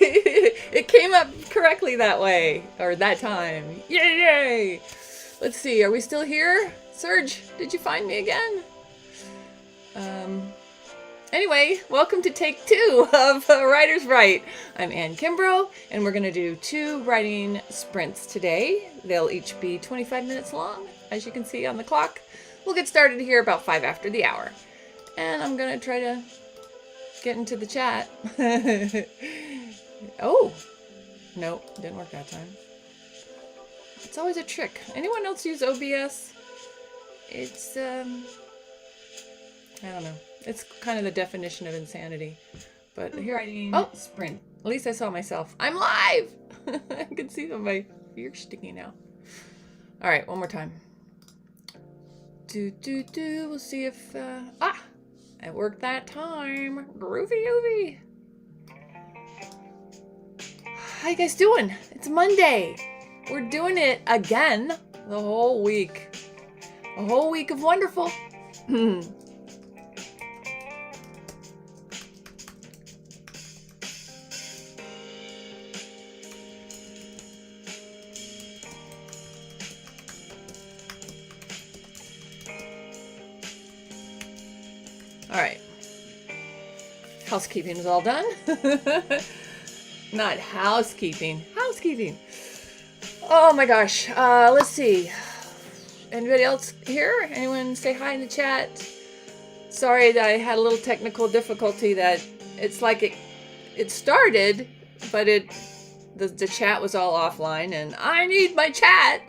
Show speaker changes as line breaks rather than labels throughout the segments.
It came up correctly that way, or that time. Yay, yay! Let's see, are we still here? Serge, did you find me again? Anyway, welcome to take 2 of Writer's Write. I'm Ann Kimbrough, and we're going to do 2 writing sprints today. They'll each be 25 minutes long, as you can see on the clock. We'll get started here about 5 after the hour. And I'm going to try to get into the chat. Oh, no, didn't work that time. It's always a trick. Anyone else use OBS? It's, I don't know. It's kind of the definition of insanity. But here I sprint. At least I saw myself. I'm live! I can see my ears sticking out. All right, one more time. We'll see if, it worked that time. Groovy oovy. How you guys doing? It's Monday. We're doing it again the whole week. A whole week of wonderful. All right. Housekeeping is all done. Not housekeeping. Housekeeping. Oh my gosh. Let's see. Anybody else here? Anyone say hi in the chat? Sorry that I had a little technical difficulty that it's like it started, but the chat was all offline and I need my chat.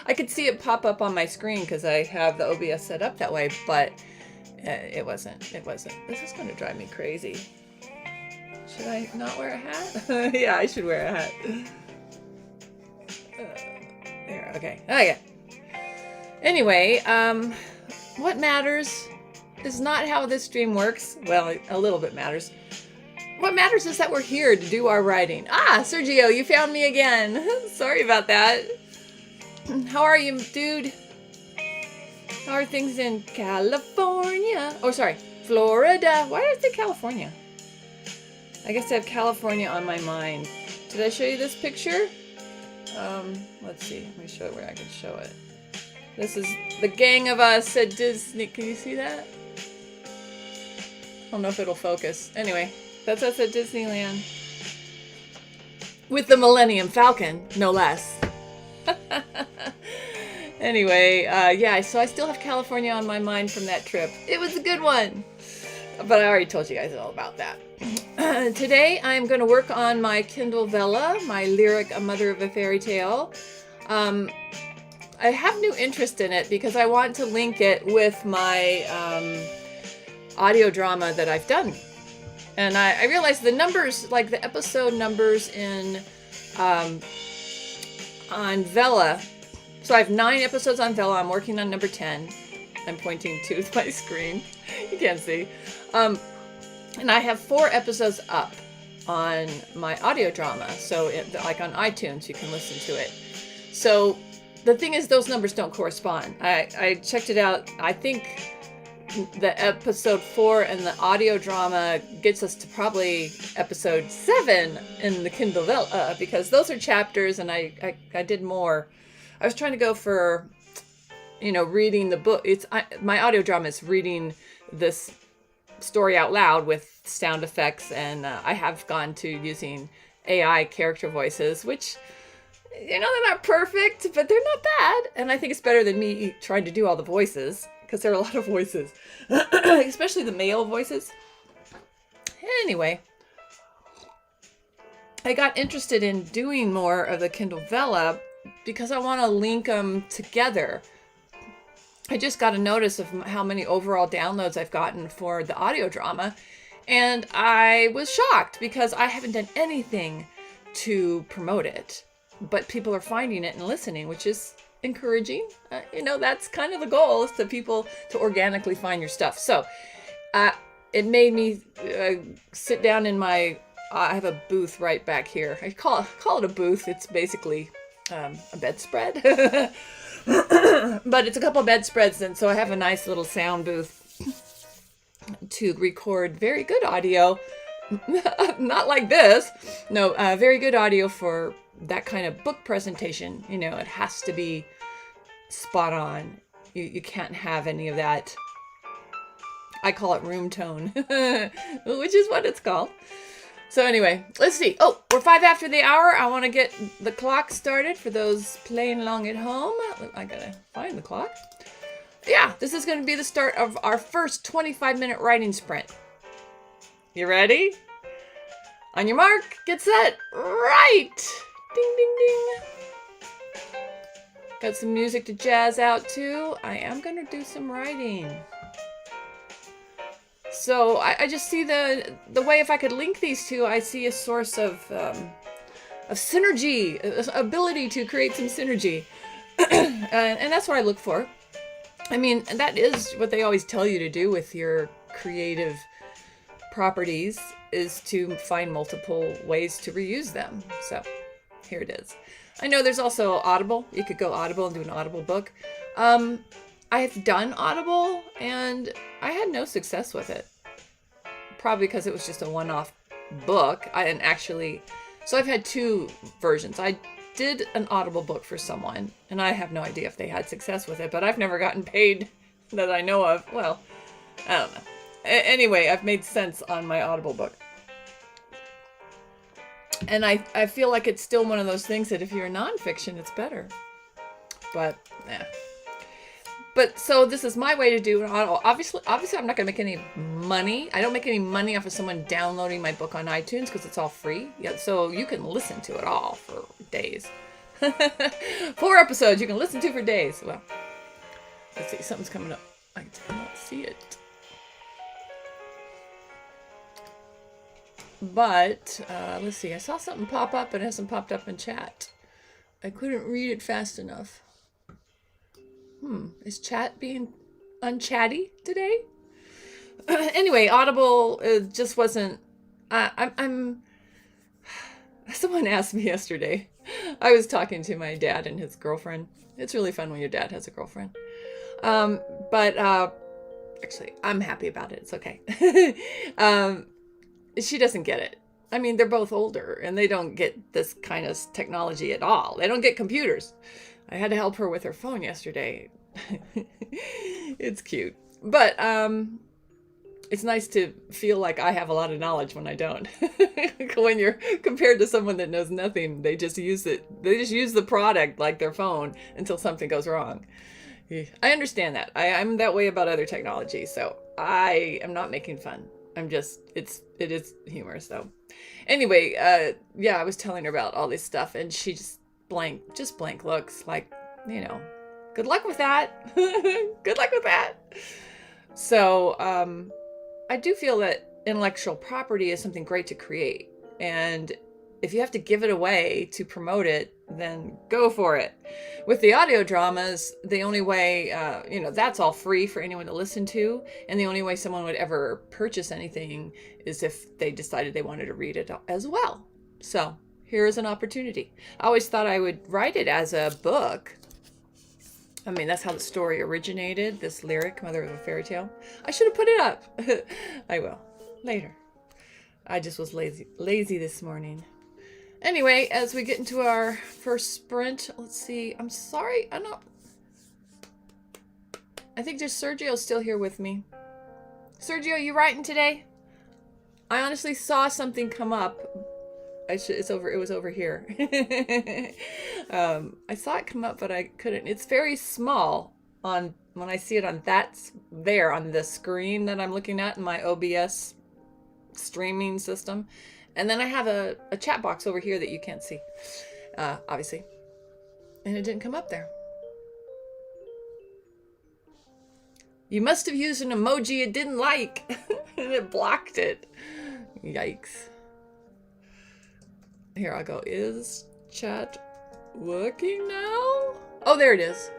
I could see it pop up on my screen because I have the OBS set up that way, but it wasn't. This is going to drive me crazy. Should I not wear a hat? Yeah, I should wear a hat. There, okay. Oh, yeah. Anyway, what matters is not how this stream works. Well, a little bit matters. What matters is that we're here to do our writing. Ah, Sergio, you found me again. Sorry about that. How are you, dude? How are things in California? Oh, sorry, Florida. Why did I say California? I guess I have California on my mind. Did I show you this picture? Let's see. Let me show it where I can show it. This is the gang of us at Disney. Can you see that? I don't know if it'll focus. Anyway, that's us at Disneyland. With the Millennium Falcon, no less. Anyway, yeah, so I still have California on my mind from that trip. It was a good one. But I already told you guys all about that. Today, I'm going to work on my Kindle Vella, my lyric, A Mother of a Fairy Tale. I have new interest in it because I want to link it with my audio drama that I've done. And I realized the numbers, like the episode numbers in on Vella. So I have 9 episodes on Vella. I'm working on number 10. I'm pointing to my screen. You can't see. And I have 4 episodes up on my audio drama. So like on iTunes, you can listen to it. So the thing is, those numbers don't correspond. I checked it out. I think the episode 4 and the audio drama gets us to probably episode 7 in the Kindle Vella, because those are chapters, and I did more. I was trying to go for, reading the book. My audio drama is reading this story out loud with sound effects, and I have gone to using AI character voices, which, they're not perfect, but they're not bad. And I think it's better than me trying to do all the voices, because there are a lot of voices, especially the male voices. Anyway, I got interested in doing more of the Kindle Vella because I want to link them together. I just got a notice of how many overall downloads I've gotten for the audio drama, and I was shocked because I haven't done anything to promote it, but people are finding it and listening, which is encouraging. That's kind of the goal, is to people to organically find your stuff. So it made me sit down in my, I have a booth right back here. I call it a booth. It's basically a bedspread. But it's a couple of bedspreads, and so I have a nice little sound booth to record very good audio Not like this. No, very good audio for that kind of book presentation. You know, it has to be spot on. You can't have any of that. I call it room tone, which is what it's called. So anyway, let's see. Oh, we're 5 after the hour. I want to get the clock started for those playing along at home. I gotta find the clock. Yeah, this is going to be the start of our first 25-minute writing sprint. You ready? On your mark, get set, right! Ding, ding, ding. Got some music to jazz out to. I am going to do some writing. So I just see the way if I could link these two, I see a source of synergy, ability to create some synergy. And that's what I look for. I mean, that is what they always tell you to do with your creative properties, is to find multiple ways to reuse them. So here it is. I know there's also Audible. You could go Audible and do an Audible book. I've done Audible and I had no success with it. Probably because it was just a one-off book. So I've had 2 versions. I did an Audible book for someone, and I have no idea if they had success with it, but I've never gotten paid that I know of. Well, I don't know. Anyway, I've made sense on my Audible book. And I feel like it's still one of those things that if you're nonfiction, it's better. But, yeah. But, so this is my way to do it. Obviously, I'm not going to make any money. I don't make any money off of someone downloading my book on iTunes because it's all free. Yeah, so you can listen to it all for days. 4 episodes you can listen to for days. Well, let's see. Something's coming up. I cannot see it. But, let's see. I saw something pop up, but it hasn't popped up in chat. I couldn't read it fast enough. Is chat being unchatty today? Anyway, Audible just wasn't. Someone asked me yesterday. I was talking to my dad and his girlfriend. It's really fun when your dad has a girlfriend. But actually, I'm happy about it. It's okay. She doesn't get it. I mean, they're both older and they don't get this kind of technology at all. They don't get computers. I had to help her with her phone yesterday. It's cute. But it's nice to feel like I have a lot of knowledge when I don't. When you're compared to someone that knows nothing, they just use it. They just use the product like their phone until something goes wrong. I understand that. I'm that way about other technology, so I am not making fun. I'm just, it is humorous though. Anyway, yeah, I was telling her about all this stuff and she just blank looks like, you know, good luck with that. Good luck with that. So, I do feel that intellectual property is something great to create. And if you have to give it away to promote it, then go for it. With the audio dramas, the only way, that's all free for anyone to listen to. And the only way someone would ever purchase anything is if they decided they wanted to read it as well. So here is an opportunity. I always thought I would write it as a book. I mean, that's how the story originated, this lyric, Mother of a Fairy Tale. I should have put it up. I will. Later. I just was lazy this morning. Anyway, as we get into our first sprint, let's see. I'm sorry. I think there's Sergio still here with me. Sergio, you writing today? I honestly saw something come up. It was over here. I saw it come up, but I couldn't. It's very small when I see it on the screen that I'm looking at in my OBS streaming system. And then I have a chat box over here that you can't see, obviously. And it didn't come up there. You must have used an emoji it didn't like, and it blocked it. Yikes. Here I go. Is chat working now? Oh, there it is.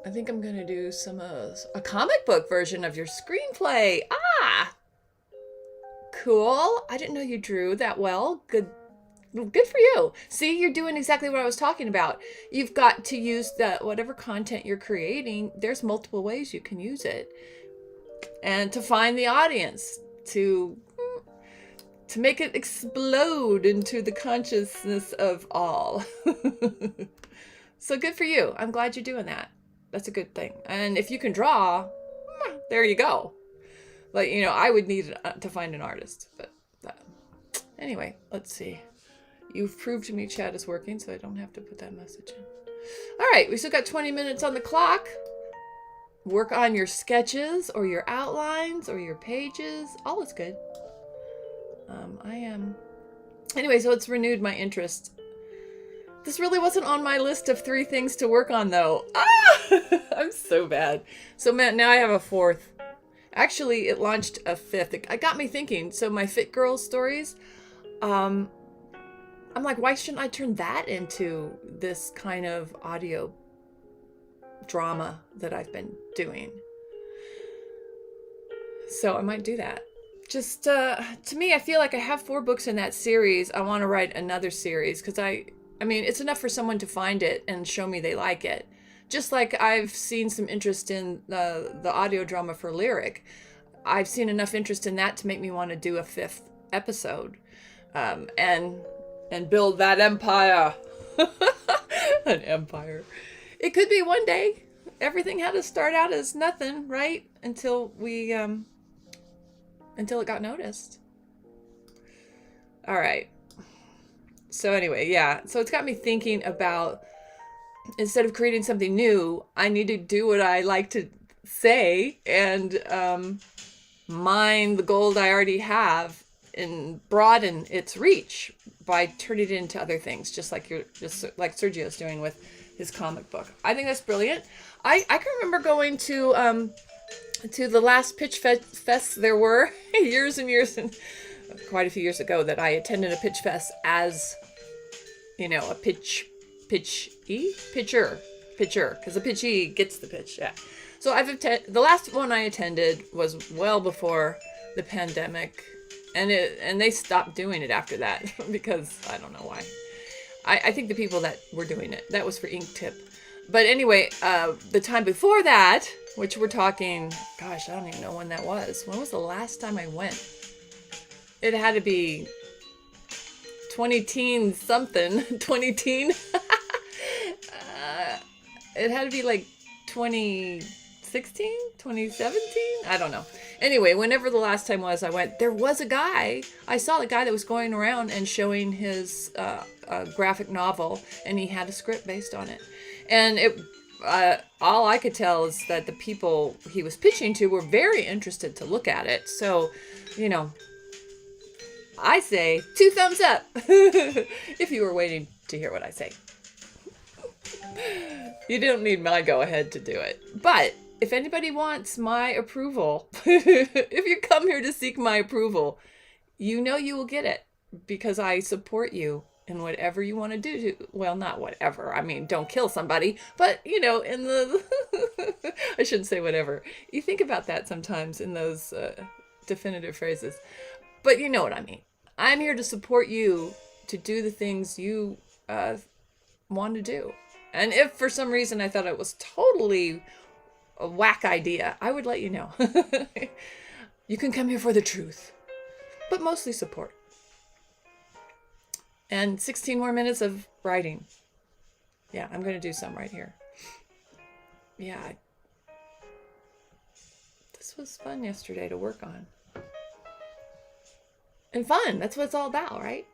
I think I'm going to do a comic book version of your screenplay. Ah! Cool. I didn't know you drew that well. Good for you. See, you're doing exactly what I was talking about. You've got to use whatever content you're creating. There's multiple ways you can use it. And to find the audience, to to make it explode into the consciousness of all. So good for you. I'm glad you're doing that. That's a good thing. And if you can draw, there you go. Like, I would need to find an artist. But anyway, let's see. You've proved to me chat is working, so I don't have to put that message in. All right, we still got 20 minutes on the clock. Work on your sketches or your outlines or your pages. All is good. Anyway, so it's renewed my interest. This really wasn't on my list of 3 things to work on, though. I'm so bad. So now I have a 4th. Actually, it launched a 5th. It got me thinking. So my Fit Girl stories, I'm like, why shouldn't I turn that into this kind of audio drama that I've been doing? So I might do that. Just, to me, I feel like I have 4 books in that series. I want to write another series because I mean, it's enough for someone to find it and show me they like it. Just like I've seen some interest in the audio drama for Lyric. I've seen enough interest in that to make me want to do a 5th episode. And build that empire. An empire. It could be one day. Everything had to start out as nothing, right? Until it got noticed. All right. So anyway, yeah. So it's got me thinking about, instead of creating something new, I need to do what I like to say and mine the gold I already have and broaden its reach by turning it into other things, just like Sergio's doing with his comic book. I think that's brilliant. I can remember going to the last pitch fest there were years and years, and quite a few years ago, that I attended a pitch fest as, a pitcher, because the pitchee gets the pitch. Yeah. So the last one I attended was well before the pandemic. And they stopped doing it after that because I don't know why. I think the people that were doing it, that was for Ink Tip. But anyway, the time before that, which we're talking, gosh, I don't even know when that was. When was the last time I went? It had to be 20-teen something. 20-teen? It had to be like 2016, 2017? I don't know. Anyway, whenever the last time was I went, there was a guy. I saw a guy that was going around and showing his graphic novel, and he had a script based on it. And all I could tell is that the people he was pitching to were very interested to look at it. So, I say 2 thumbs up if you were waiting to hear what I say. You don't need my go-ahead to do it. But if anybody wants my approval, if you come here to seek my approval, you will get it because I support you in whatever you want to do. Well, not whatever. I mean, don't kill somebody, but in the, I shouldn't say whatever. You think about that sometimes in those definitive phrases, but you know what I mean. I'm here to support you to do the things you want to do. And if for some reason I thought it was totally a whack idea, I would let you know. You can come here for the truth, but mostly support. And 16 more minutes of writing. Yeah, I'm going to do some right here. Yeah. This was fun yesterday to work on. And fun, that's what it's all about, right?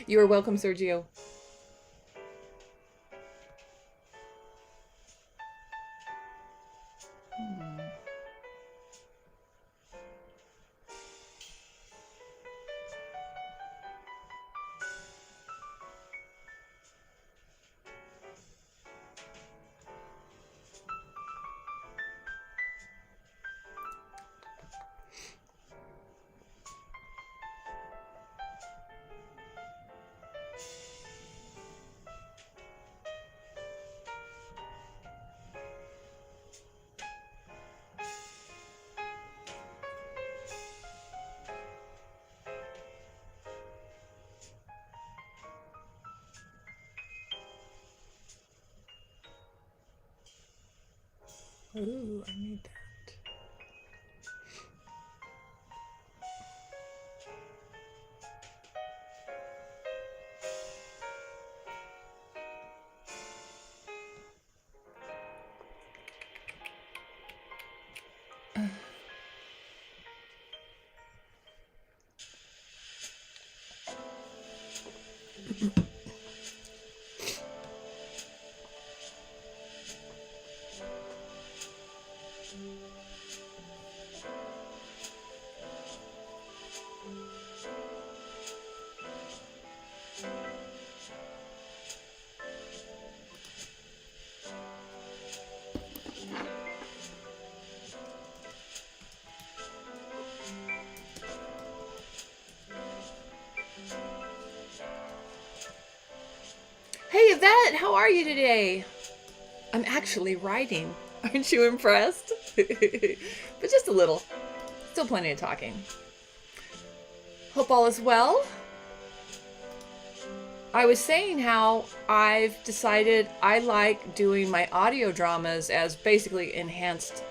You are welcome, Sergio. Ooh, I need that. Hey Yvette, how are you today? I'm actually writing. Aren't you impressed? But just a little. Still plenty of talking. Hope all is well. I was saying how I've decided I like doing my audio dramas as basically enhanced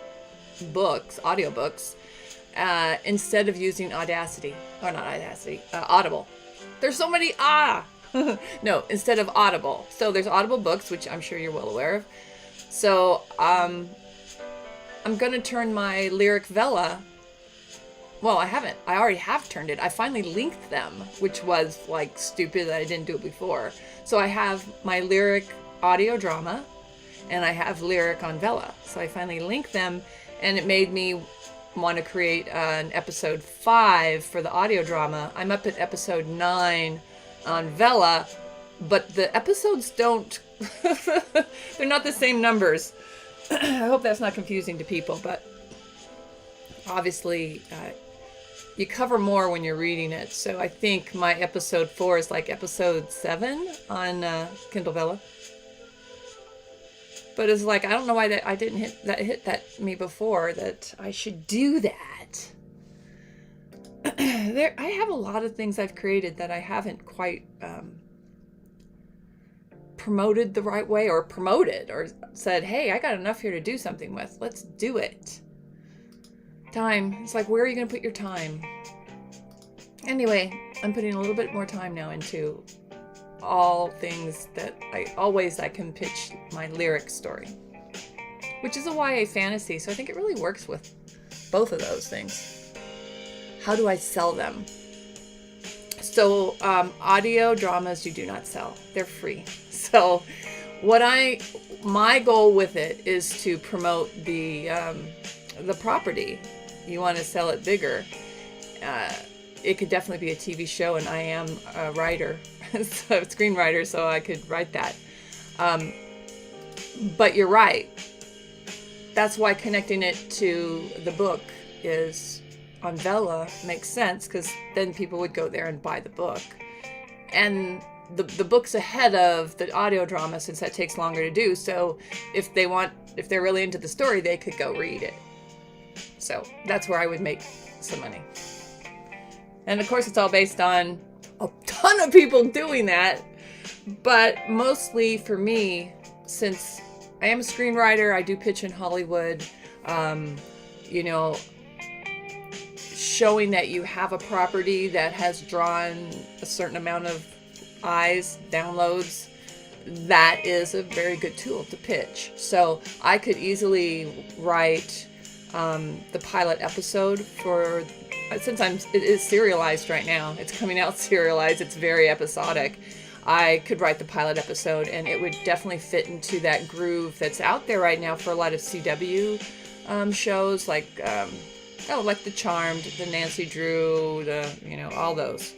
books, audiobooks, instead of using Audacity. Or not Audacity, Audible. There's so many, no, instead of Audible. So there's Audible books, which I'm sure you're well aware of. So I'm going to turn my Lyric Vella. Well, I already have turned it. I finally linked them, which was like stupid that I didn't do it before. So I have my Lyric audio drama and I have Lyric on Vella. So I finally linked them, and it made me want to create an episode 5 for the audio drama. I'm up at episode 9 on Vella, but the episodes don't, they're not the same numbers. I hope that's not confusing to people, but obviously you cover more when you're reading it. So I think my episode 4 is like episode 7 on Kindle Vella. But it's like, I don't know why that I didn't hit that me before, that I should do that. I have a lot of things I've created that I haven't quite promoted the right way, or promoted, or said, hey, I got enough here to do something with. Let's do it. Time. It's like, where are you going to put your time? Anyway, I'm putting a little bit more time now into all things that I can pitch my lyric story, which is a YA fantasy. So I think it really works with both of those things. How do I sell them? So audio dramas you do not sell. They're free. So my goal with it is to promote the property. You want to sell it bigger. It could definitely be a TV show, and I am a writer, so screenwriter, so I could write that. But you're right. That's why connecting it to the book is on Vella makes sense, because then people would go there and buy the book. And the book's ahead of the audio drama, since that takes longer to do. So if they're really into the story, they could go read it. So that's where I would make some money. And of course, it's all based on a ton of people doing that. But mostly for me, since I am a screenwriter, I do pitch in Hollywood, showing that you have a property that has drawn a certain amount of eyes, downloads, that is a very good tool to pitch. So I could easily write the pilot episode for, since it is serialized right now, it's coming out serialized, it's very episodic. I could write the pilot episode, and it would definitely fit into that groove that's out there right now for a lot of CW shows, like The Charmed, the Nancy Drew, all those.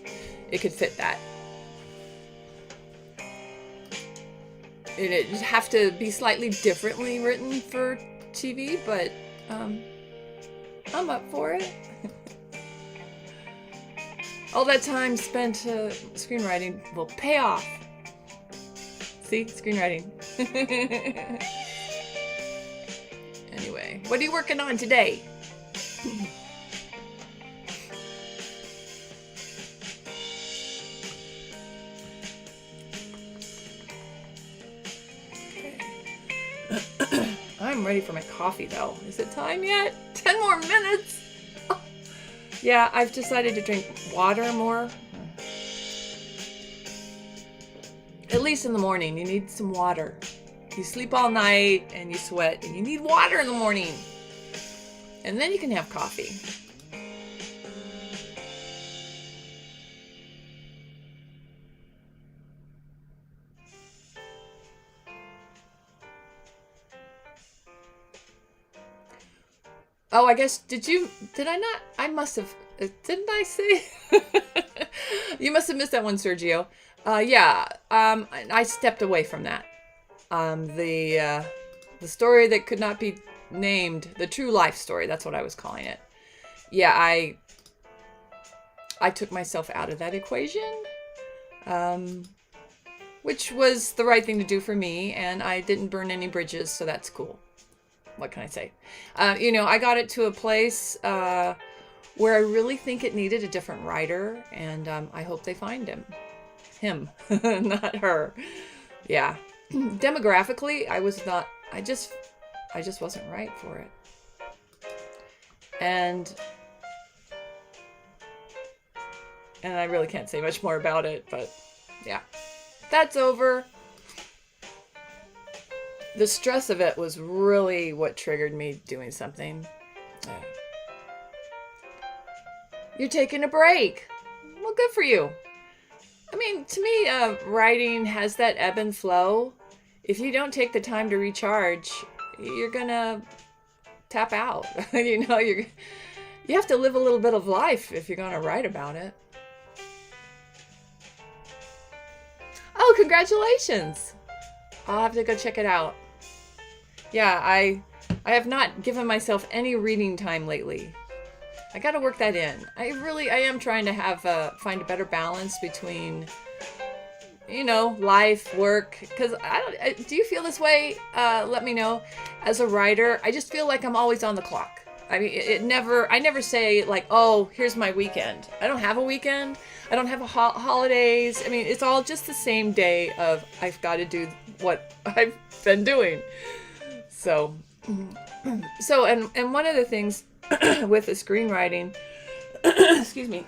It could fit that. It'd have to be slightly differently written for TV, but I'm up for it. All that time spent screenwriting will pay off. See? Screenwriting. Anyway, what are you working on today? I'm I'm ready for my coffee, though. Is it time yet? 10 more minutes! Oh. Yeah, I've decided to drink water more. At least in the morning, you need some water. You sleep all night and you sweat, and you need water in the morning. And then you can have coffee. Oh, I guess, did I not? I must have, didn't I say? You must have missed that one, Sergio. Yeah, I stepped away from that. The story that could not be named, the true life story, that's what I was calling it. Yeah, I took myself out of that equation, which was the right thing to do for me, and I didn't burn any bridges, so that's cool. What can I say? I got it to a place where I really think it needed a different writer, and I hope they find him, not her. Yeah. Demographically, I just wasn't right for it. And I really can't say much more about it, but yeah, that's over. The stress of it was really what triggered me doing something. You're taking a break. Well, good for you. I mean, to me, writing has that ebb and flow. If you don't take the time to recharge, you're gonna tap out. You have to live a little bit of life if you're gonna write about it. Oh, congratulations! I'll have to go check it out. Yeah, I have not given myself any reading time lately. I got to work that in. I am trying to find a better balance between, life, work. Because do you feel this way? Let me know. As a writer, I just feel like I'm always on the clock. I mean, I never say like, oh, here's my weekend. I don't have a weekend. I don't have holidays. I mean, it's all just the same day of I've got to do what I've been doing. So and one of the things with the screenwriting, excuse me,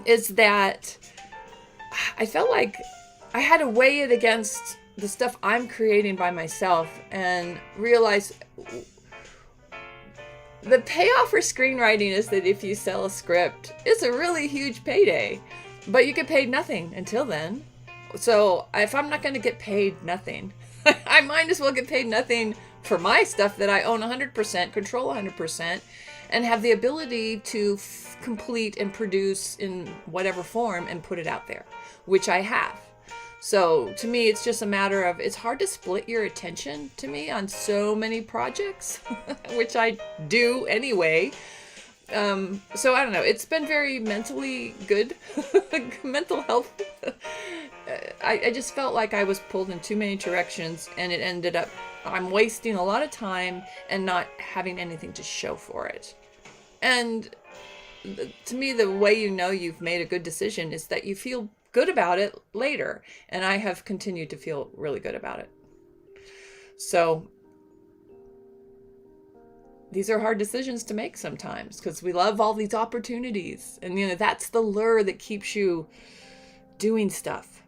is that I felt like I had to weigh it against the stuff I'm creating by myself and realize the payoff for screenwriting is that if you sell a script, it's a really huge payday, but you get paid nothing until then. So if I'm not going to get paid nothing, I might as well get paid nothing for my stuff that I own 100%, control 100%, and have the ability to complete and produce in whatever form and put it out there, which I have. So to me, it's just a matter of, it's hard to split your attention to me on so many projects, which I do anyway. So I don't know. It's been very mentally good, mental health. I just felt like I was pulled in too many directions, and it ended up, I'm wasting a lot of time and not having anything to show for it. And to me, the way you've made a good decision is that you feel good about it later. And I have continued to feel really good about it. So these are hard decisions to make sometimes because we love all these opportunities. And, that's the lure that keeps you doing stuff.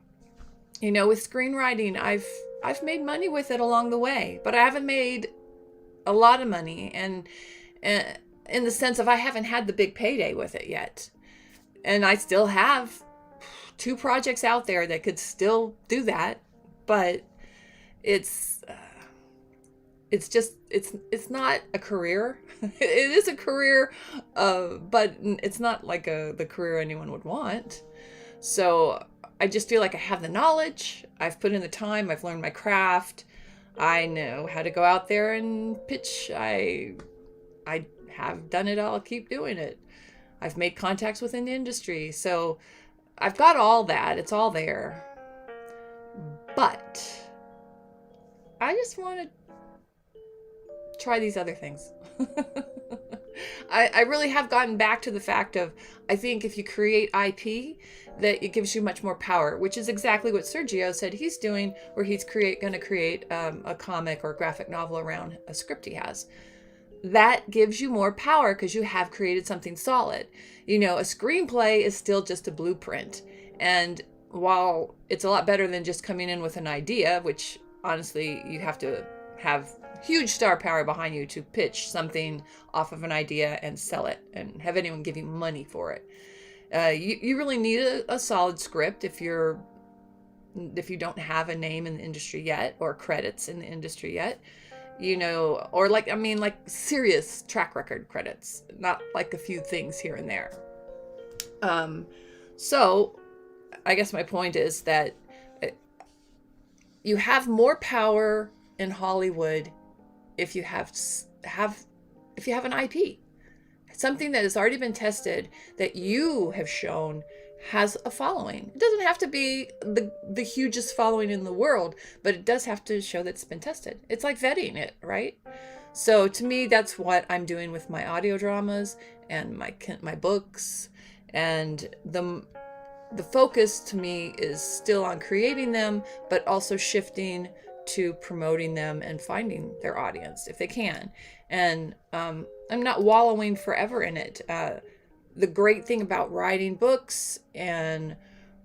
With screenwriting, I've made money with it along the way, but I haven't made a lot of money. And in the sense of I haven't had the big payday with it yet. And I still have 2 projects out there that could still do that, but it's not a career. It is a career, but it's not like the career anyone would want. So I just feel like I have the knowledge. I've put in the time. I've learned my craft. I know how to go out there and pitch. I have done it. I'll keep doing it. I've made contacts within the industry. So I've got all that. It's all there. But I just want to try these other things. I really have gotten back to the fact of, I think if you create IP, that it gives you much more power, which is exactly what Sergio said he's doing, where he's going to create a comic or graphic novel around a script he has. That gives you more power because you have created something solid. A screenplay is still just a blueprint. And while it's a lot better than just coming in with an idea, which honestly, you have to have huge star power behind you to pitch something off of an idea and sell it and have anyone give you money for it. You really need a solid script if you don't have a name in the industry yet, or credits in the industry yet, or like serious track record credits, not like a few things here and there. So I guess my point is that you have more power in Hollywood if you have an IP, something that has already been tested, that you have shown has a following. It doesn't have to be the hugest following in the world, but it does have to show that it's been tested. It's like vetting it, right? So to me, that's what I'm doing with my audio dramas and my books, and the focus to me is still on creating them, but also shifting to promoting them and finding their audience if they can. And I'm not wallowing forever in it. The great thing about writing books and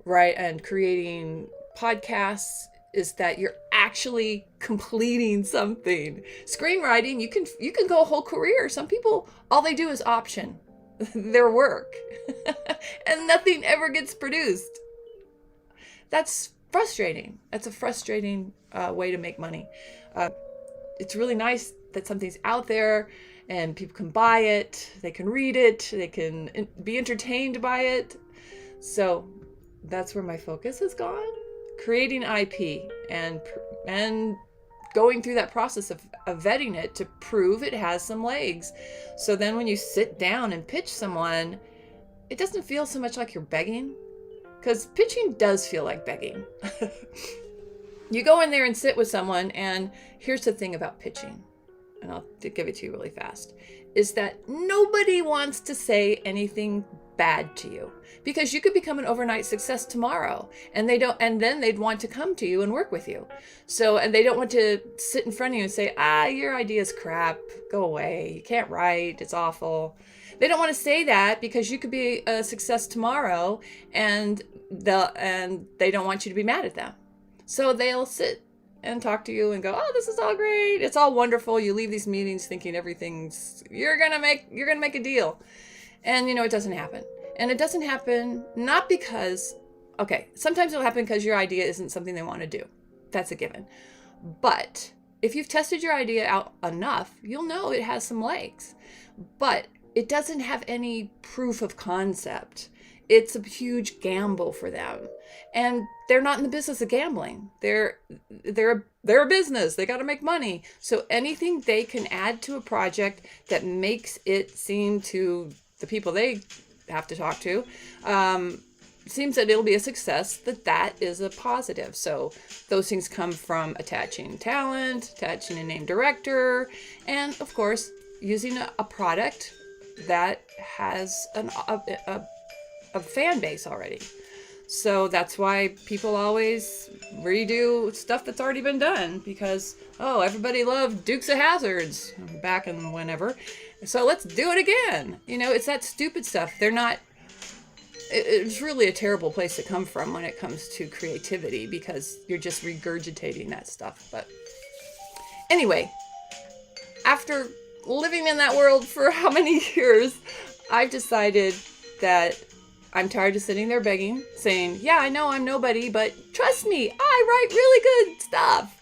creating podcasts is that you're actually completing something. Screenwriting, you can go a whole career. Some people, all they do is option their work and nothing ever gets produced. That's frustrating. That's a frustrating way to make money. It's really nice that something's out there and people can buy it, they can read it, they can be entertained by it. So that's where my focus has gone. Creating IP and going through that process of vetting it to prove it has some legs. So then when you sit down and pitch someone, it doesn't feel so much like you're begging, because pitching does feel like begging. You go in there and sit with someone, and here's the thing about pitching, and I'll give it to you really fast, is that nobody wants to say anything bad to you, because you could become an overnight success tomorrow, and then they'd want to come to you and work with you. So, and they don't want to sit in front of you and say, your idea's crap, go away, you can't write, it's awful. They don't want to say that because you could be a success tomorrow, and they don't want you to be mad at them. So they'll sit and talk to you and go, this is all great, it's all wonderful. You leave these meetings thinking you're gonna make a deal. And it doesn't happen. And it doesn't happen not because, sometimes it'll happen because your idea isn't something they want to do. That's a given. But if you've tested your idea out enough, you'll know it has some legs. But it doesn't have any proof of concept. It's a huge gamble for them. And they're not in the business of gambling. They're a business. They got to make money. So anything they can add to a project that makes it seem to the people they have to talk to, seems that it'll be a success, that is a positive. So those things come from attaching talent, attaching a named director, and of course, using a product that has a fan base already. So that's why people always redo stuff that's already been done, because, everybody loved Dukes of Hazzards back in whenever. So let's do it again. It's that stupid stuff. It's really a terrible place to come from when it comes to creativity, because you're just regurgitating that stuff. But anyway, after living in that world for how many years, I've decided that I'm tired of sitting there begging, saying, I know I'm nobody, but trust me, I write really good stuff.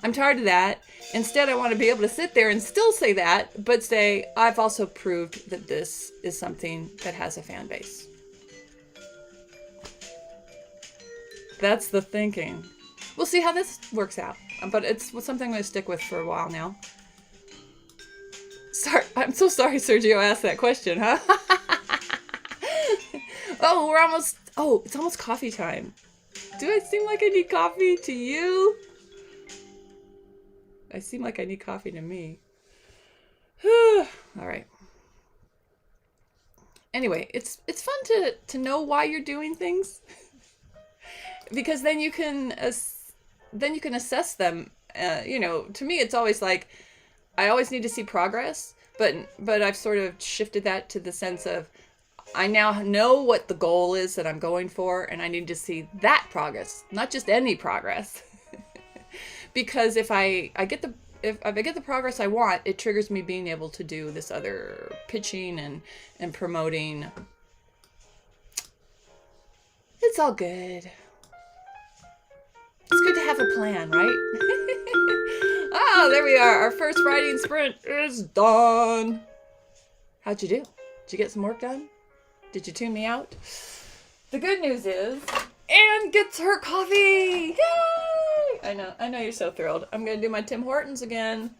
I'm tired of that. Instead, I want to be able to sit there and still say that, but say, I've also proved that this is something that has a fan base. That's the thinking. We'll see how this works out, but it's something I'm going to stick with for a while now. Sorry, I'm so sorry Sergio asked that question, huh? It's almost coffee time. Do I seem like I need coffee to you? I seem like I need coffee to me. All right. Anyway, it's fun to know why you're doing things, because then you can assess them. To me, it's always like I always need to see progress, but I've sort of shifted that to the sense of I now know what the goal is that I'm going for, and I need to see that progress, not just any progress. Because if I get the progress I want, it triggers me being able to do this other pitching and promoting. It's all good. It's good to have a plan, right? Oh, there we are. Our first writing sprint is done. How'd you do? Did you get some work done? Did you tune me out? The good news is, Anne gets her coffee. Yay! I know you're so thrilled. I'm going to do my Tim Hortons again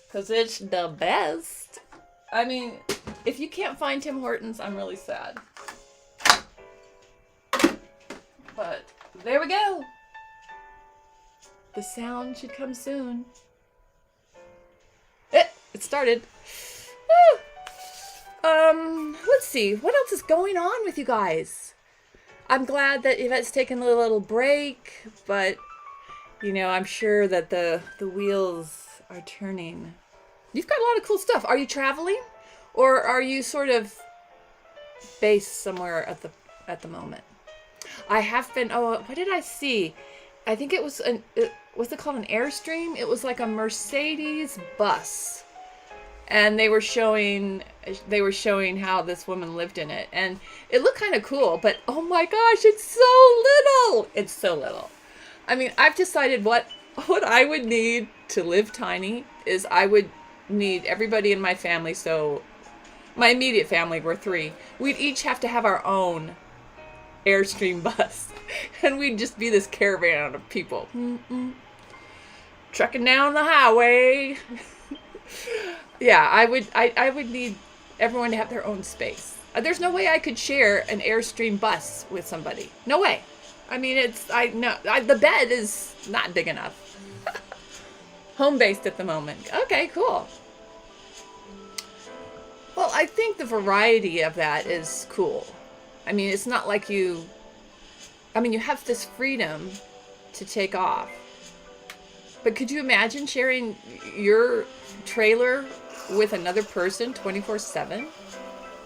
because it's the best. I mean, if you can't find Tim Hortons, I'm really sad. But there we go. The sound should come soon. It started. Woo! Let's see. What else is going on with you guys? I'm glad that Yvette's taken a little break, but, I'm sure that the wheels are turning. You've got a lot of cool stuff. Are you traveling? Or are you sort of based somewhere at the moment? I have been, what did I see? I think it was what's it called, an Airstream? It was like a Mercedes bus. And they were showing how this woman lived in it. And it looked kind of cool, but oh my gosh, it's so little. It's so little. I mean, I've decided what I would need to live tiny is I would need everybody in my family. So my immediate family, we're 3. We'd each have to have our own Airstream bus. And we'd just be this caravan of people. Trucking down the highway. Yeah, I would need everyone to have their own space. There's no way I could share an Airstream bus with somebody. No way. I mean, the bed is not big enough. Home-based at the moment. Okay, cool. Well, I think the variety of that is cool. I mean, it's not like you have this freedom to take off. But could you imagine sharing your trailer with another person 24/7?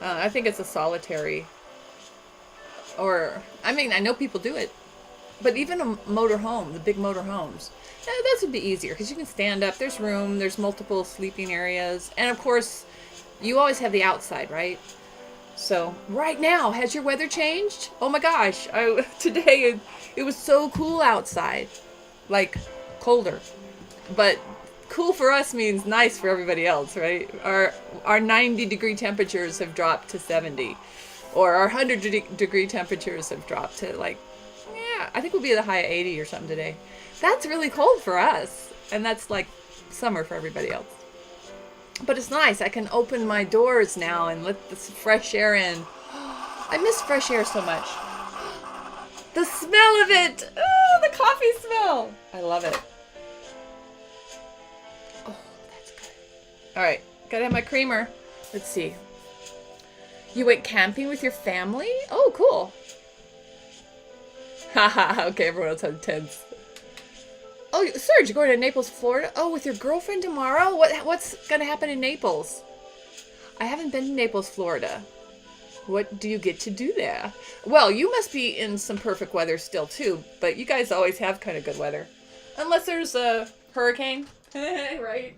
I think it's a solitary, I know people do it, but even a motorhome, the big motorhomes, those would be easier because you can stand up, there's room, there's multiple sleeping areas, and of course, you always have the outside, right? So, right now, has your weather changed? Oh my gosh, today it was so cool outside, like colder, but cool for us means nice for everybody else, right? Our 90-degree temperatures have dropped to 70, or our 100-degree temperatures have dropped to I think we'll be at a high of 80 or something today. That's really cold for us, and that's like summer for everybody else. But it's nice. I can open my doors now and let the fresh air in. I miss fresh air so much. The smell of it! Oh, the coffee smell! I love it. Oh, that's good. All right, gotta have my creamer. Let's see. You went camping with your family? Oh, cool. Haha, okay, everyone else has tents. Oh, Serge, you're going to Naples, Florida? Oh, with your girlfriend tomorrow? What's going to happen in Naples? I haven't been to Naples, Florida. What do you get to do there? Well, you must be in some perfect weather still, too. But you guys always have kind of good weather. Unless there's a hurricane. Right?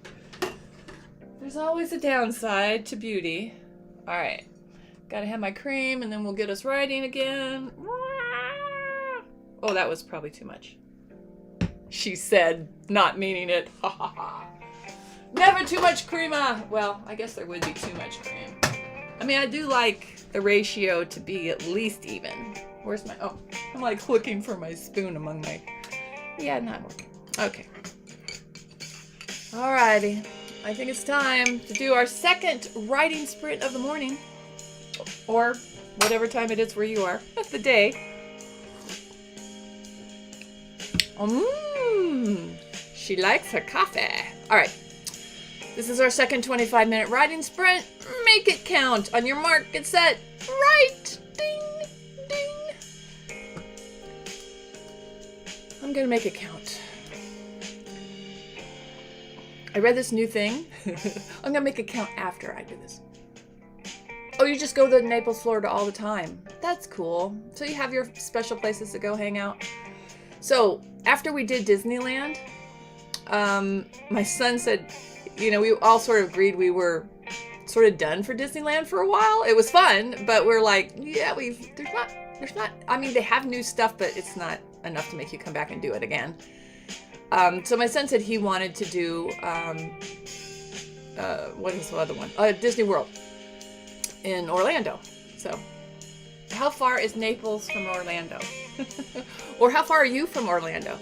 There's always a downside to beauty. All right. Got to have my cream, and then we'll get us writing again. Oh, that was probably too much. She said, not meaning it. Ha ha ha. Never too much crema. Well, I guess there would be too much cream. I mean, I do like the ratio to be at least even. Where's my... Oh, I'm like looking for my spoon among my... Yeah, not working. Okay. Alrighty. I think it's time to do our second writing sprint of the morning. Or whatever time it is where you are. That's the day. She likes her coffee. All right. This is our second 25-minute writing sprint. Make it count. On your mark, get set, right. Ding, ding. I'm gonna make it count. I read this new thing. I'm gonna make it count after I do this. Oh, you just go to Naples, Florida all the time. That's cool. So you have your special places to go hang out. So after we did Disneyland, my son said, we all sort of agreed we were sort of done for Disneyland for a while. It was fun, but we're like, yeah, there's not, I mean, they have new stuff, but it's not enough to make you come back and do it again. So my son said he wanted to do, what is the other one? Disney World in Orlando. So how far is Naples from Orlando? Or how far are you from Orlando?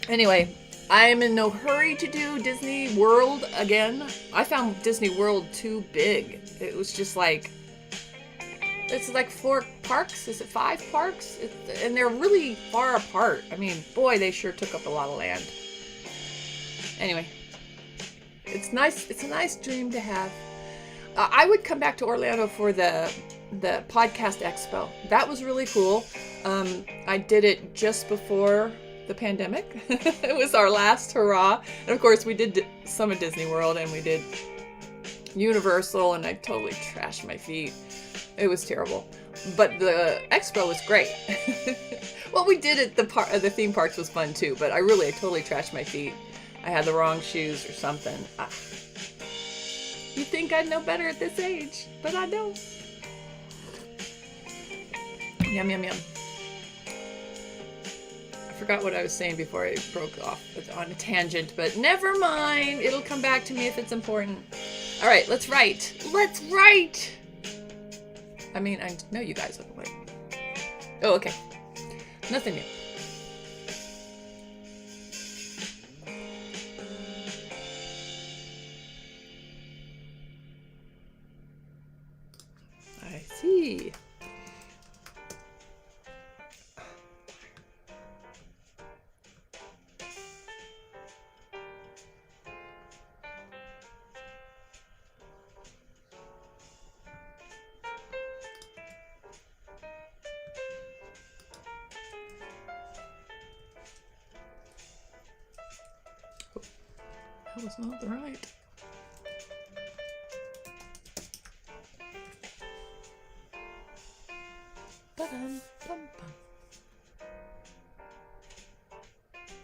Anyway, I am in no hurry to do Disney World again. I found Disney World too big. It was just like, it's like 4 parks. Is it 5 parks? And they're really far apart. I mean, boy, they sure took up a lot of land. Anyway, it's nice. It's a nice dream to have. I would come back to Orlando for the podcast expo. That was really cool. I did it just before the pandemic. It was our last hurrah. And of course we did some of Disney World and we did Universal, and I totally trashed my feet. It was terrible. But the expo was great. What we did at the theme parks was fun too, but I totally trashed my feet. I had the wrong shoes or something. You'd think I'd know better at this age, but I don't. Yum, yum, yum. I forgot what I was saying before I broke off on a tangent, but never mind. It'll come back to me if it's important. All right, let's write. Let's write! I mean, I know you guys will write. Oh, okay. Nothing new. I see. That was not right. Ba-dum-bum-bum.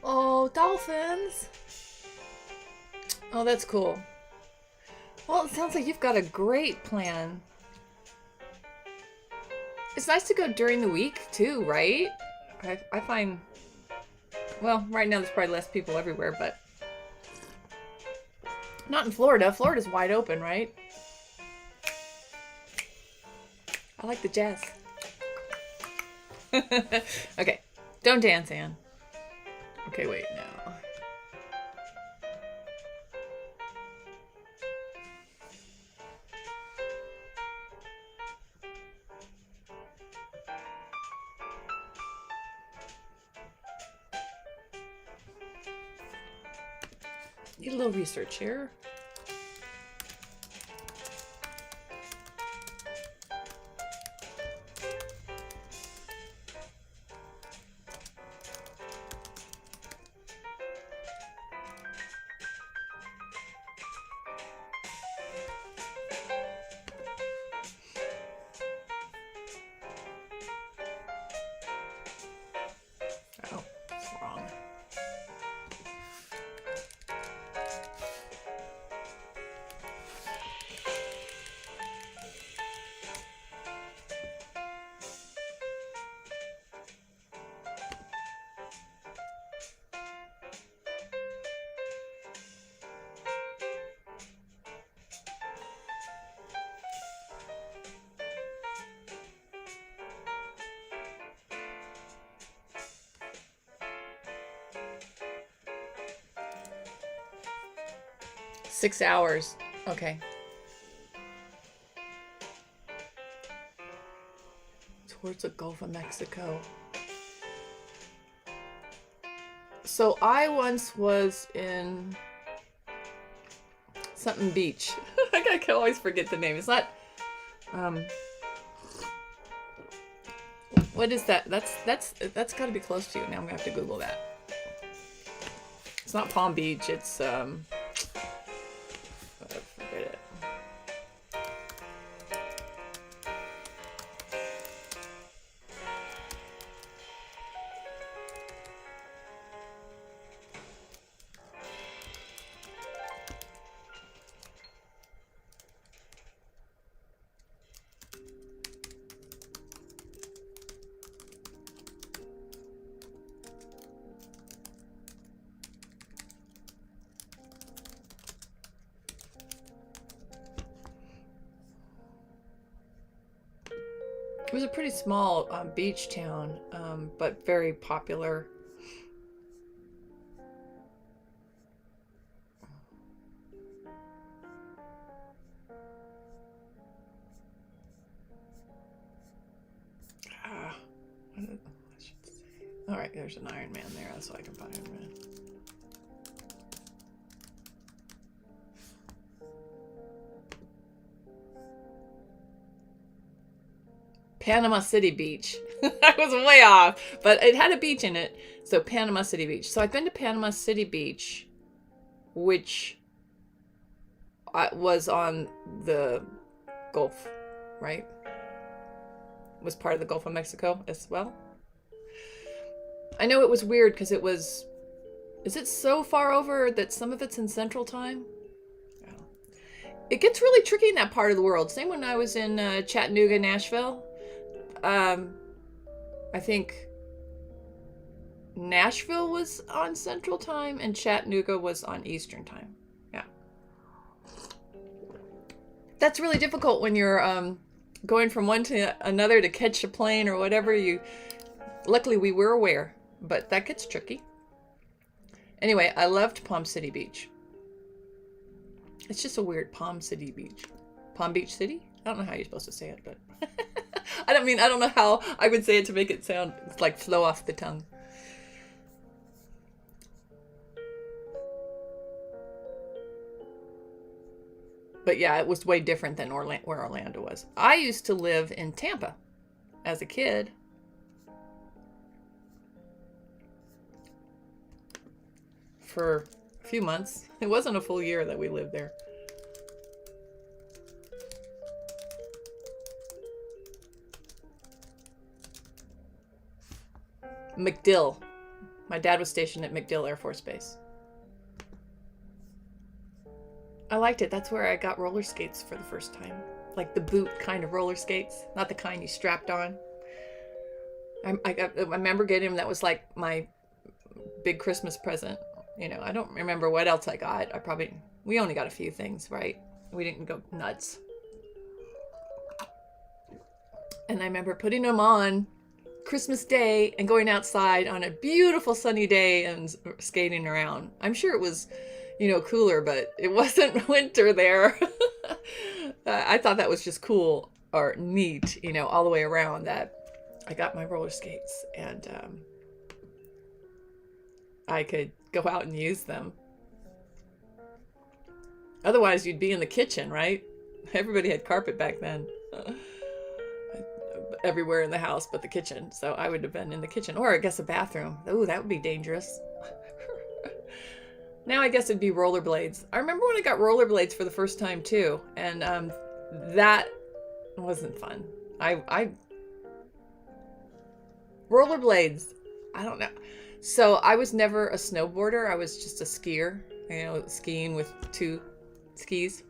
Oh, dolphins! Oh, that's cool. Well, it sounds like you've got a great plan. It's nice to go during the week, too, right? I find... Well, right now there's probably less people everywhere, but... Not in Florida. Florida's wide open, right? I like the jazz. Okay. Don't dance, Anne. Okay, wait, now. Need a little research here. Oh, it's wrong. Six hours. Okay. Towards the Gulf of Mexico. So I once was in something beach. I I can always forget the name. It's not, what is that? That's got to be close to you. Now I'm gonna have to Google that. It's not Palm Beach. It's forget it. It was a pretty small beach town, but very popular. What I should say. All right, there's an Iron Man there. That's why I can find Iron Man. Panama City Beach. I was way off, but it had a beach in it. So Panama City Beach. So I've been to Panama City Beach, which was on the Gulf, right? Was part of the Gulf of Mexico as well. I know it was weird because it was, is it so far over that some of it's in Central Time? Yeah. It gets really tricky in that part of the world. Same when I was in Chattanooga, Nashville. I think Nashville was on Central Time and Chattanooga was on Eastern Time. Yeah. That's really difficult when you're going from one to another to catch a plane or whatever. Luckily we were aware, but that gets tricky. Anyway, I loved Palm City Beach. It's just a weird Palm City Beach. Palm Beach City? I don't know how you're supposed to say it, but I don't know how I would say it to make it sound like flow off the tongue. But yeah, it was way different than where Orlando was. I used to live in Tampa as a kid. For a few months. It wasn't a full year that we lived there. MacDill. My dad was stationed at MacDill Air Force Base. I liked it. That's where I got roller skates for the first time. Like the boot kind of roller skates. Not the kind you strapped on. I remember getting them. That was like my big Christmas present. You know, I don't remember what else I got. We only got a few things, right? We didn't go nuts. And I remember putting them on Christmas Day and going outside on a beautiful sunny day and skating around. I'm sure it was, cooler, but it wasn't winter there. I thought that was just cool or neat, all the way around, that I got my roller skates and I could go out and use them. Otherwise, you'd be in the kitchen, right? Everybody had carpet back then. Everywhere in the house but the kitchen. So I would have been in the kitchen, or I guess a bathroom. Oh, that would be dangerous. Now I guess it'd be rollerblades. I remember when I got rollerblades for the first time too, and that wasn't fun. Rollerblades, I don't know. So I was never a snowboarder. I was just a skier, skiing with 2 skis.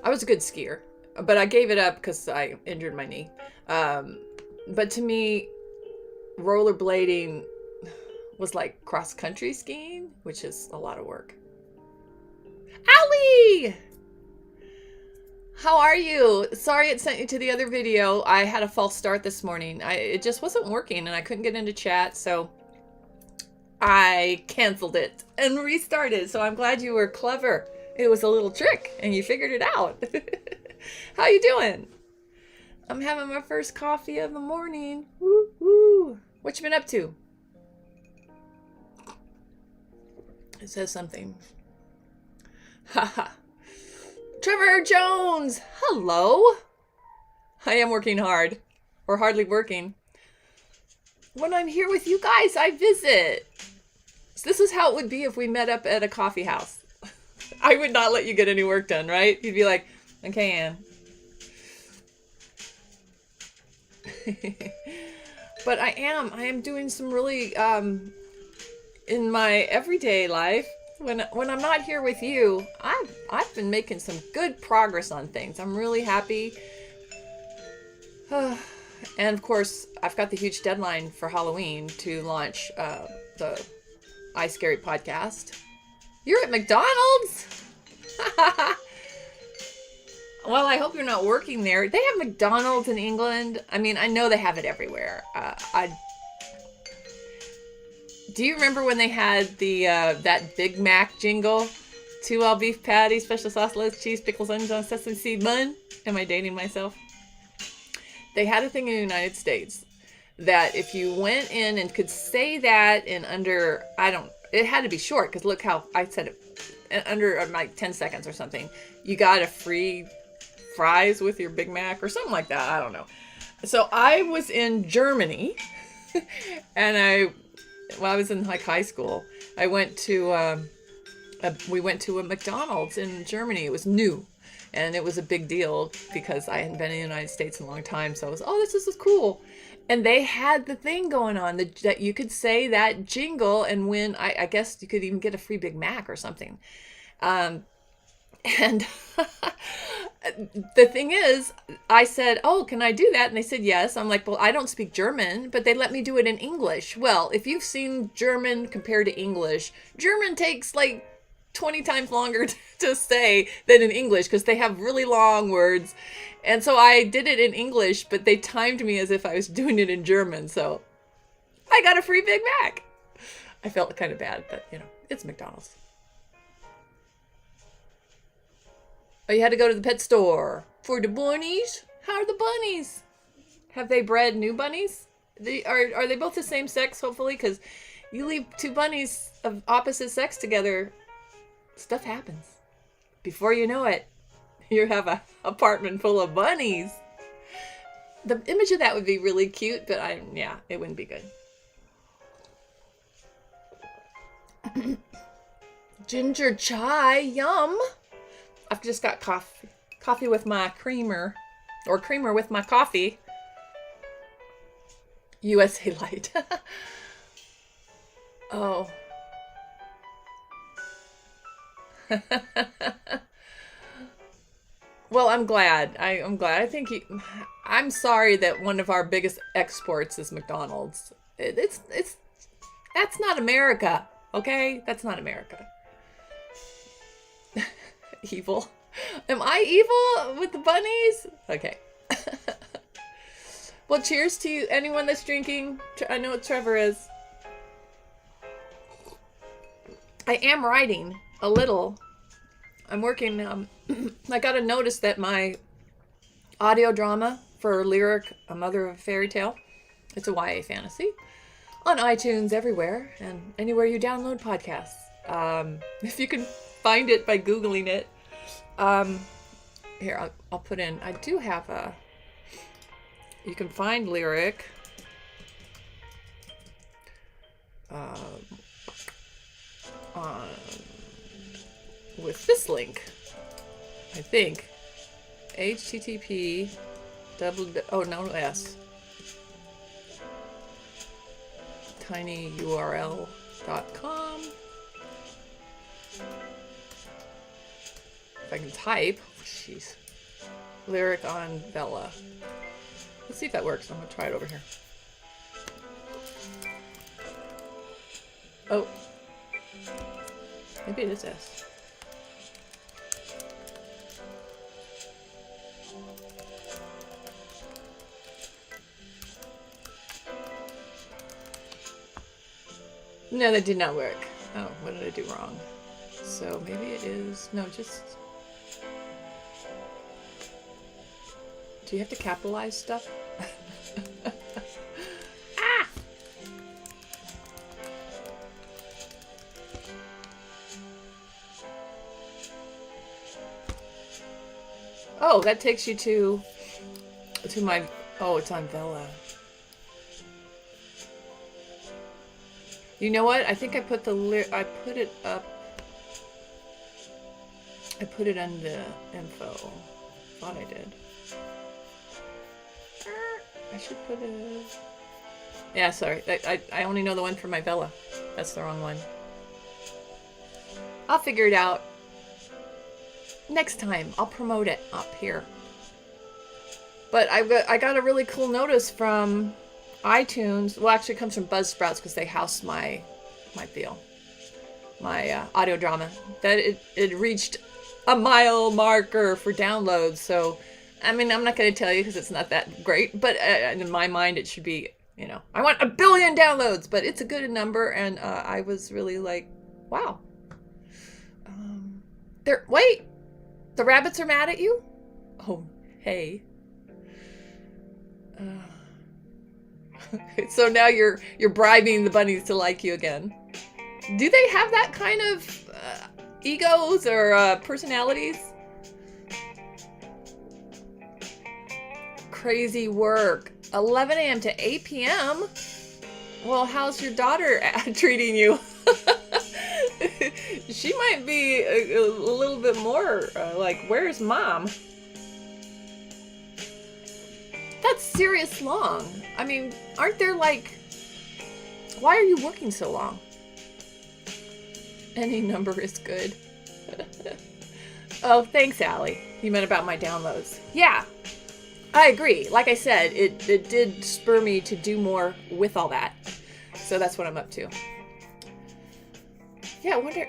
I was a good skier, but I gave it up because I injured my knee. But to me, rollerblading was like cross-country skiing, which is a lot of work. Allie! How are you? Sorry it sent you to the other video. I had a false start this morning. It just wasn't working and I couldn't get into chat, so I canceled it and restarted. So I'm glad you were clever. It was a little trick and you figured it out. How you doing? I'm having my first coffee of the morning. Woo woo. What you been up to? It says something. Haha. Trevor Jones, hello. I am working hard, or hardly working. When I'm here with you guys, I visit. So this is how it would be if we met up at a coffee house. I would not let you get any work done, right? You'd be like, okay, Ann. But I am doing some really, in my everyday life, when I'm not here with you, I've been making some good progress on things. I'm really happy. And of course, I've got the huge deadline for Halloween to launch the I Scary podcast. You're at McDonald's? Well, I hope you're not working there. They have McDonald's in England. I mean, I know they have it everywhere. Do you remember when they had the that Big Mac jingle? 2 all beef patty, special sauce, lettuce, cheese, pickles, onions on sesame seed bun. Am I dating myself? They had a thing in the United States that if you went in and could say that in under, it had to be short because look how I said it, under like 10 seconds or something. You got a free fries with your Big Mac or something like that. I don't know. So I was in Germany and I was in like high school. I went to, we went to a McDonald's in Germany. It was new. And it was a big deal because I hadn't been in the United States in a long time. So I was, this is cool. And they had the thing going on that you could say that jingle and win, I guess you could even get a free Big Mac or something. And the thing is, I said, can I do that? And they said, yes. I'm like, well, I don't speak German, but they let me do it in English. Well, if you've seen German compared to English, German takes like 20 times longer to say than in English because they have really long words. And so I did it in English, but they timed me as if I was doing it in German. So I got a free Big Mac. I felt kind of bad, but it's McDonald's. Oh, you had to go to the pet store for the bunnies? How are the bunnies? Have they bred new bunnies? Are they both the same sex, hopefully? Because you leave 2 bunnies of opposite sex together, stuff happens. Before you know it, you have an apartment full of bunnies. The image of that would be really cute, but it wouldn't be good. Ginger chai, yum. I've just got coffee with my creamer, or creamer with my coffee. USA Light. Oh. Well, I'm glad. I'm glad. I think I'm sorry that one of our biggest exports is McDonald's. That's not America, okay? That's not America. Evil. Am I evil with the bunnies? Okay. Well, cheers to you, anyone that's drinking. I know what Trevor is. I am writing a little. I'm working. I got a notice that my audio drama for Lyric, A Mother of a Fairy Tale, it's a YA fantasy, on iTunes everywhere and anywhere you download podcasts. If you can find it by Googling it. Here, I'll put in, I do have you can find Lyric with this link, I think. HTTP tinyurl.com. If I can type, jeez. Lyric on Vella. Let's see if that works. I'm gonna try it over here. Oh, maybe it is S. No, that did not work. Oh, what did I do wrong? So maybe it is, no, just, do you have to capitalize stuff? Ah! Oh, that takes you to my, oh, it's on Vella. You know what? I think I put I put it up. I put it on the info. Thought I did. I should put it. Yeah, sorry. I only know the one for my Vella. That's the wrong one. I'll figure it out. Next time, I'll promote it up here. But I got a really cool notice from iTunes. Well, actually, it comes from Buzzsprouts because they house my audio drama. That it reached a mile marker for downloads. So, I mean, I'm not going to tell you because it's not that great. But in my mind, it should be, you know, I want 1 billion downloads. But it's a good number, and I was really like, wow. Wait, the rabbits are mad at you? Oh, hey. So now you're bribing the bunnies to like you again. Do they have that kind of egos or personalities? Crazy work. 11 a.m. to 8 p.m. Well, how's your daughter treating you? She might be a little bit more like, where's mom? That's serious long. I mean, aren't there like, why are you working so long? Any number is good. Oh, thanks, Allie. You meant about my downloads. Yeah, I agree. Like I said, it did spur me to do more with all that. So that's what I'm up to. Yeah, I wonder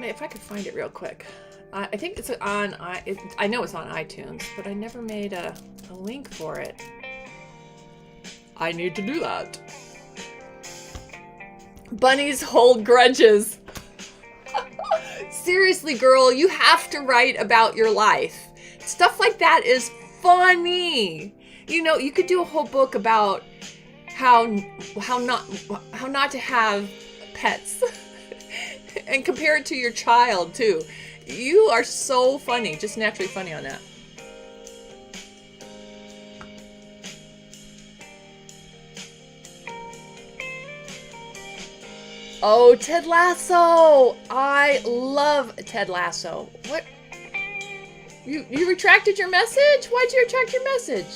if I could find it real quick. I think it's on, I know it's on iTunes, but I never made a link for it. I need to do that. Bunnies hold grudges. Seriously, girl, you have to write about your life. Stuff like that is funny. You know, you could do a whole book about how not to have pets. And compare it to your child, too. You are so funny. Just naturally funny on that. Oh, Ted Lasso. I love Ted Lasso. What? You retracted your message? Why'd you retract your message?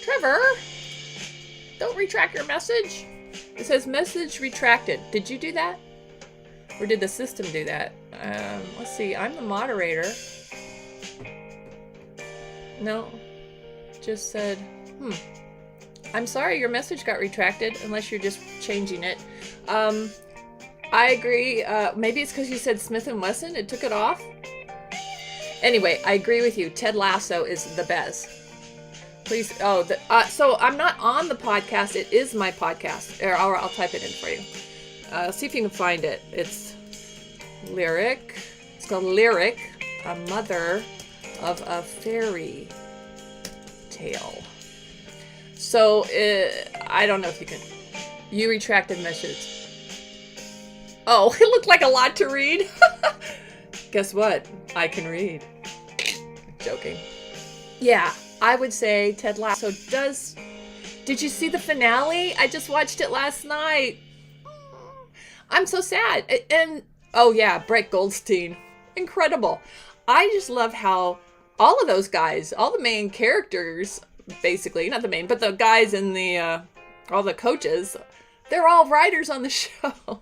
Trevor, don't retract your message. It says message retracted. Did you do that? Or did the system do that? Let's see. I'm the moderator. No. Just said, I'm sorry your message got retracted, unless you're just changing it. I agree. Maybe it's because you said Smith & Wesson. It took it off. Anyway, I agree with you. Ted Lasso is the best. Please. Oh, so I'm not on the podcast. It is my podcast. Or I'll type it in for you. See if you can find it. It's Lyric. It's called Lyric, a mother of a fairy tale. So I don't know if you can. You retracted message. Oh, it looked like a lot to read. Guess what? I can read. Joking. Yeah. I would say Ted Lasso does. Did you see the finale? I just watched it last night. I'm so sad. And oh yeah, Brett Goldstein. Incredible. I just love how all of those guys, all the main characters, basically, not the main, but the guys in the, all the coaches, they're all writers on the show.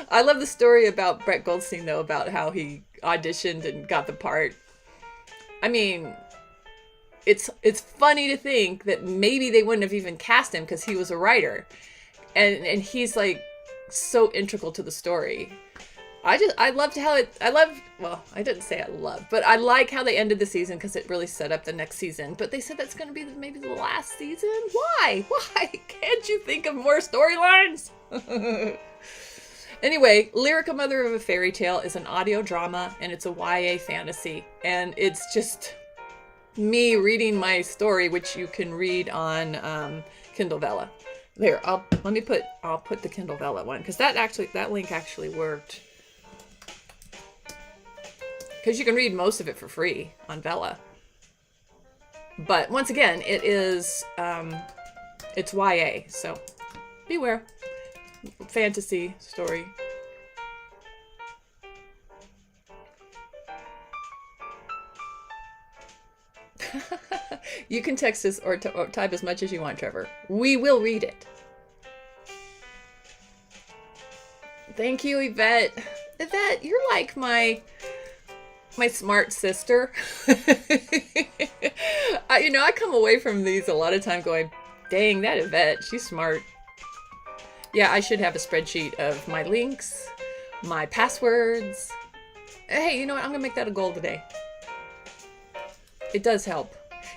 I love the story about Brett Goldstein, though, about how he auditioned and got the part. I mean, it's funny to think that maybe they wouldn't have even cast him because he was a writer, and he's like so integral to the story. I loved how I didn't say I love, but I like how they ended the season because it really set up the next season. But they said that's going to be maybe the last season. Why can't you think of more storylines? Anyway, Lyric, a Mother of a Fairy Tale is an audio drama, and it's a YA fantasy, and it's just me reading my story, which you can read on Kindle Vella. There, I'll put the Kindle Vella one because that link actually worked. because you can read most of it for free on Vella. But once again, it is, it's YA, so beware. Fantasy story. You can text us or type as much as you want, Trevor. We will read it. Thank you, Yvette. Yvette, you're like my smart sister. I come away from these a lot of time going, dang, that Yvette, she's smart. Yeah, I should have a spreadsheet of my links, my passwords. Hey, you know what? I'm going to make that a goal today. It does help.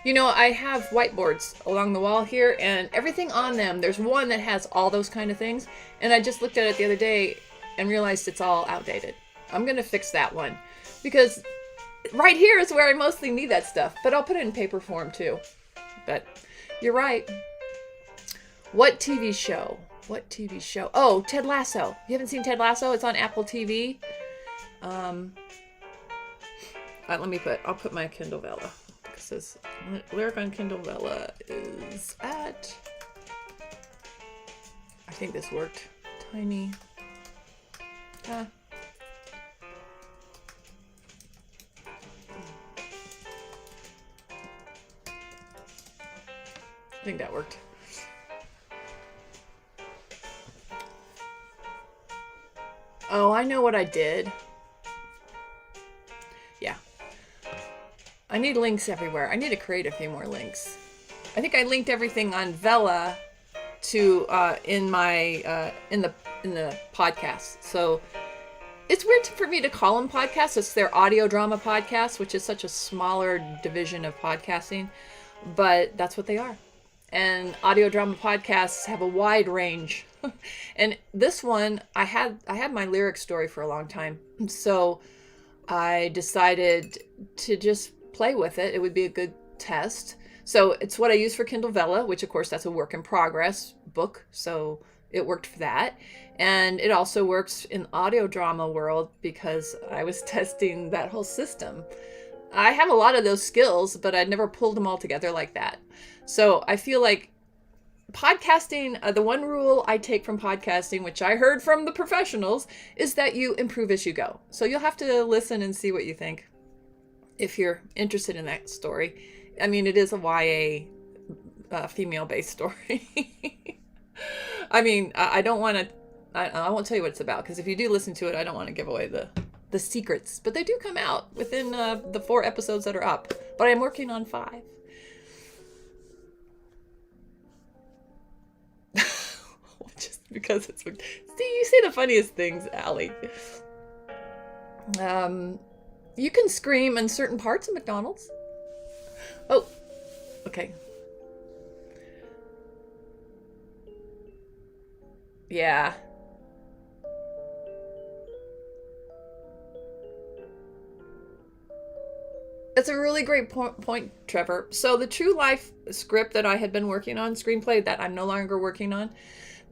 I have whiteboards along the wall here, and everything on them, there's one that has all those kind of things. And I just looked at it the other day and realized it's all outdated. I'm going to fix that one because right here is where I mostly need that stuff, but I'll put it in paper form too. But you're right. What TV show? What TV show? Oh, Ted Lasso. You haven't seen Ted Lasso? It's on Apple TV. I'll put my Kindle Vella. It says lyric on Kindle Vella is at, I think this worked. Tiny. I think that worked. Oh, I know what I did. Yeah. I need links everywhere. I need to create a few more links. I think I linked everything on Vella to in the podcast. So it's weird for me to call them podcasts. It's their audio drama podcast, which is such a smaller division of podcasting, but that's what they are. And audio drama podcasts have a wide range. And this one, I had my lyric story for a long time. So I decided to just play with it. It would be a good test. So it's what I use for Kindle Vella, which of course that's a work in progress book. So it worked for that. And it also works in audio drama world because I was testing that whole system. I have a lot of those skills, but I'd never pulled them all together like that. So I feel like podcasting, the one rule I take from podcasting, which I heard from the professionals, is that you improve as you go. So you'll have to listen and see what you think if you're interested in that story. I mean, it is a YA female-based story. I mean, I don't want to, I won't tell you what it's about, because if you do listen to it, I don't want to give away the secrets. But they do come out within the 4 episodes that are up. But I'm working on 5. Just because it's... See, you say the funniest things, Allie. You can scream in certain parts of McDonald's. Oh, okay. Yeah. That's a really great point, Trevor. So the true life script that I had been working on, screenplay that I'm no longer working on,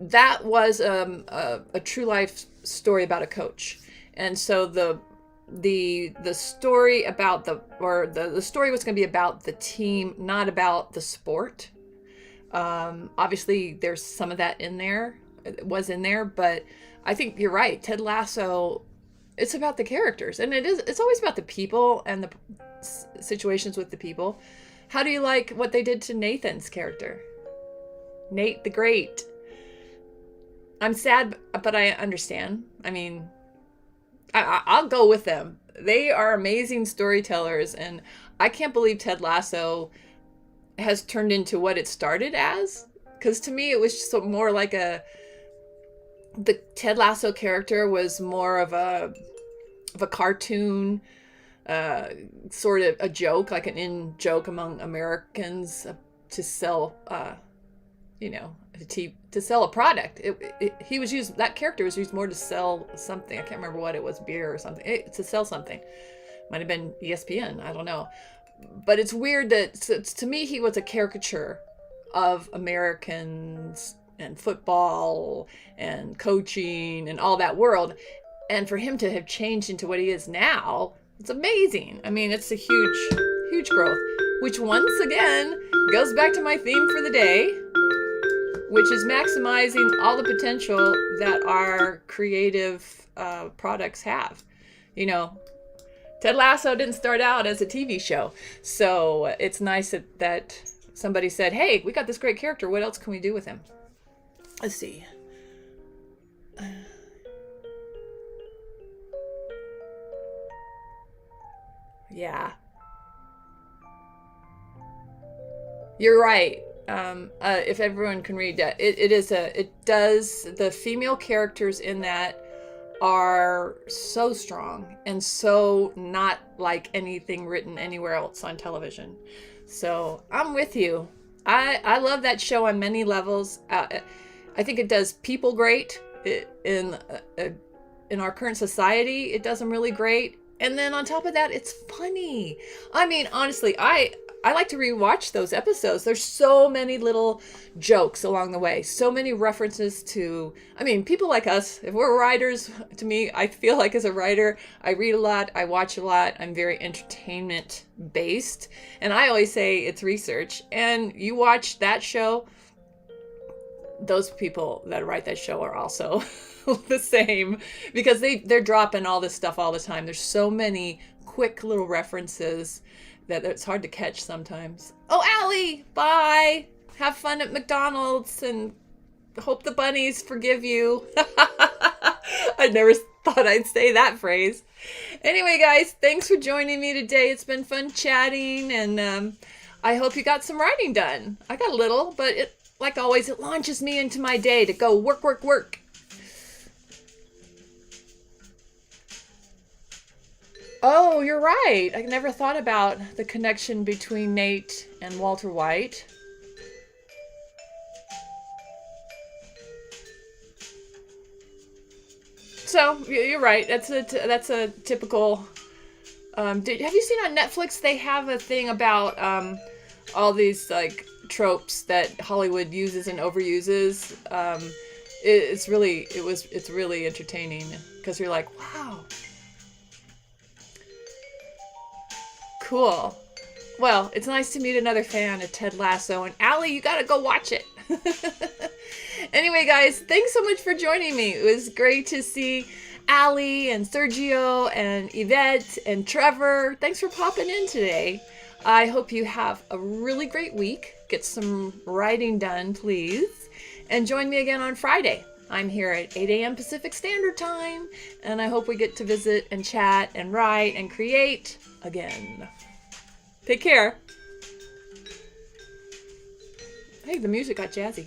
that was a true life story about a coach. And so the story about the story was going to be about the team, not about the sport. Obviously there's some of that in there. It was in there, but I think you're right. Ted Lasso, it's about the characters, and it's always about the people and the situations with the people. How do you like what they did to Nathan's character? Nate the Great. I'm sad, but I understand. I mean, I'll go with them. They are amazing storytellers, and I can't believe Ted Lasso has turned into what it started as. Because to me, it was just more like the Ted Lasso character was more of a cartoon, sort of a joke, like an in-joke among Americans to sell, to sell a product. He was used, that character was used more to sell something. I can't remember what it was, beer or something. To sell something. Might have been ESPN, I don't know. But it's weird that, to me, he was a caricature of Americans and football and coaching and all that world. And for him to have changed into what he is now, It's amazing. I mean, it's a huge, huge growth, which once again goes back to my theme for the day, which is maximizing all the potential that our creative products have. You know, Ted Lasso didn't start out as a TV show, so it's nice that somebody said, hey, we got this great character. What else can we do with him? Let's see. Yeah. You're right. If everyone can read that, the female characters in that are so strong and so not like anything written anywhere else on television. So I'm with you. I love that show on many levels. I think it does people great in our current society. It does them really great. And then on top of that, it's funny. I mean, honestly, I like to rewatch those episodes. There's so many little jokes along the way. So many references to, I mean, people like us, if we're writers, to me, I feel like as a writer, I read a lot, I watch a lot. I'm very entertainment based. And I always say it's research. And you watch that show, those people that write that show are also the same, because they're dropping all this stuff all the time. There's so many quick little references that it's hard to catch sometimes. Oh, Allie, bye. Have fun at McDonald's and hope the bunnies forgive you. I never thought I'd say that phrase. Anyway, guys, thanks for joining me today. It's been fun chatting, and I hope you got some writing done. I got a little, but like always, it launches me into my day to go work, work, work. Oh, you're right. I never thought about the connection between Nate and Walter White. So you're right. That's a typical. Have you seen on Netflix? They have a thing about all these like tropes that Hollywood uses and overuses. It's really entertaining because you're like, wow. Cool. Well, it's nice to meet another fan of Ted Lasso. And Allie, you gotta go watch it. Anyway, guys, thanks so much for joining me. It was great to see Allie and Sergio and Yvette and Trevor. Thanks for popping in today. I hope you have a really great week. Get some writing done, please. And join me again on Friday. I'm here at 8 a.m. Pacific Standard Time. And I hope we get to visit and chat and write and create again. Take care. Hey, the music got jazzy.